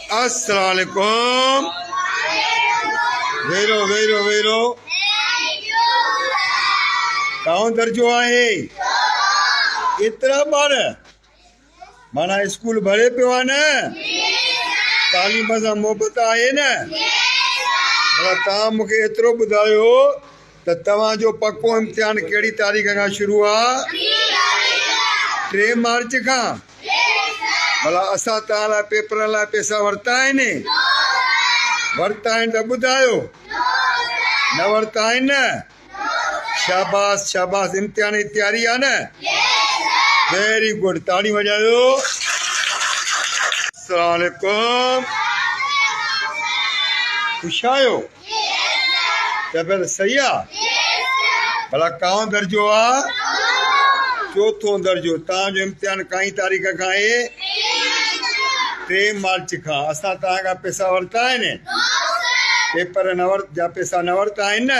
अस्सलामुअलैकुम। वेरो वेरो वेरो कौन दर्जो आहे? एतिरा ॿार माना स्कूल भरे पियो आहे न? तालीम सां मोहबत आहे न? तव्हां मूंखे एतिरो ॿुधायो त तव्हांजो पको इम्तिहान कहिड़ी तारीख़ खां शुरू आहे? 3 मार्च खां। भला असां तव्हां लाइ पेपरनि लाइ पैसा वरिता आहिनि? वरिता आहिनि त ॿुधायो। न वरिता आहिनि न? शाबाश शाबाश। इम्तिहान जी तयारी आहे न? वेरी गुड, ताड़ी वॼायो। अस्सलामुअलैकुम। ख़ुशि आहियो? तबियत सही आहे? भला कौन दर्जो आहे? 4थों दर्जो। तव्हांजो इम्तिहान काई तारीख़ खां आहे? 3 मार्च खां। असां तव्हां खां पैसा वरिता आहिनि? पेपर जा पैसा न वरिता आहिनि न?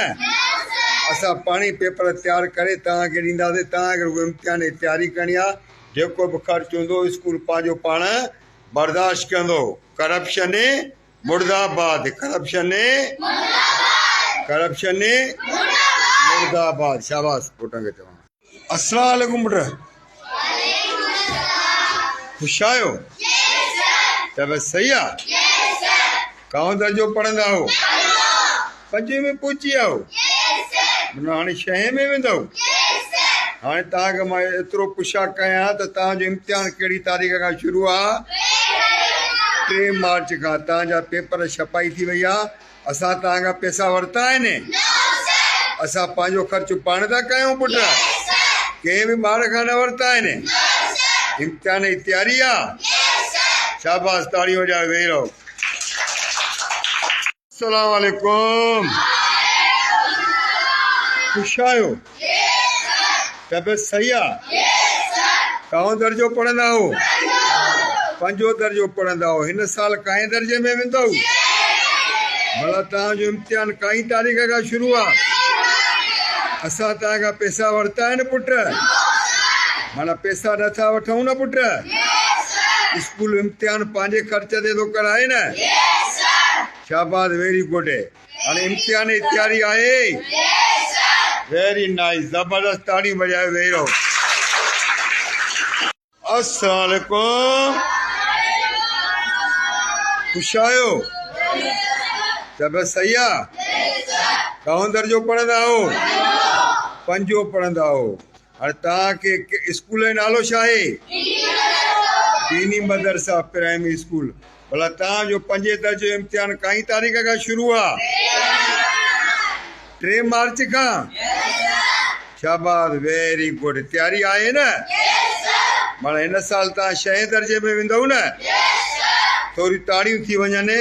असां पाण ई पेपर तयारु करे तव्हांखे ॾींदासीं। तव्हांखे रुॻो इम्तिहान जी तयारी करणी आहे। जेको बि ख़र्चु हूंदो स्कूल पंहिंजो पाण बर्दाश्त कंदो। करप्शन मुर्दाबाद, करप्शन करप्शन मुर्दाबाद। शाबाश पुटनि खे चवां। अस्सलाम वालेकुम पुट। ख़ुशि आहियो? तबियत सही आहे? कौन दर्जो पढ़ंदा आहियो? 5 में पहुची आहियो? हाणे 6 में वेंदव? हाणे तव्हांखे मां एतिरो पुछा कयां त तव्हांजो इम्तिहान कहिड़ी तारीख़ खां शुरू आहे? 3 मार्च खां। तव्हांजा पेपर छपाई थी वई आहे। असां तव्हां खां पैसा वरिता आहिनि? असां पंहिंजो ख़र्चु पाण था कयूं पुट। कंहिं बि ॿार खां न वरिता आहिनि। इम्तिहान जी तयारी आहे? शाबाश, ताड़ी वॼायो। वेही रहो। अस्सलाम वालेकुम। ख़ुशि आहियो? तबियत सही आहे? कौन दर्जो पढ़ंदा आहियो? 5 दर्जो पढ़ंदा आहियो। हिन साल काएं दर्जे में वेंदव? भला तव्हांजो इम्तिहान काई तारीख़ खां शुरू आहे? असां तव्हां खां पैसा वरिता आहिनि पुट? माना पैसा नथा वठूं न पुट? स्कूल इम्तिहान पंहिंजे ख़र्च ते थो कराए न? शाबाश, वेरी गुड। हाणे इम्तिहान जी तयारी आहे? वेरी नाइस, ज़बरदस्त। ताड़ी वॼायो। वेही रहो। अस्सलाम वालेकुम। ख़ुशि आहियो? तबियत सही आहे? कौन दर्जो पढ़ंदा आहियो? 5 पढ़ंदा आहियो। हाणे तव्हांखे स्कूल जो नालो छा आहे? दीनी मदरसा प्राइमरी स्कूल। भला तव्हांजो 5 दर्जे जो इम्तिहान काई तारीख़ खां शुरू आहे? 3 मार्च खां। शाबाश, वेरी गुड। तयारी आहे न? माना हिन साल तव्हां 6 दर्जे में वेंदव न? थोरी ताड़ियूं थी वञनि।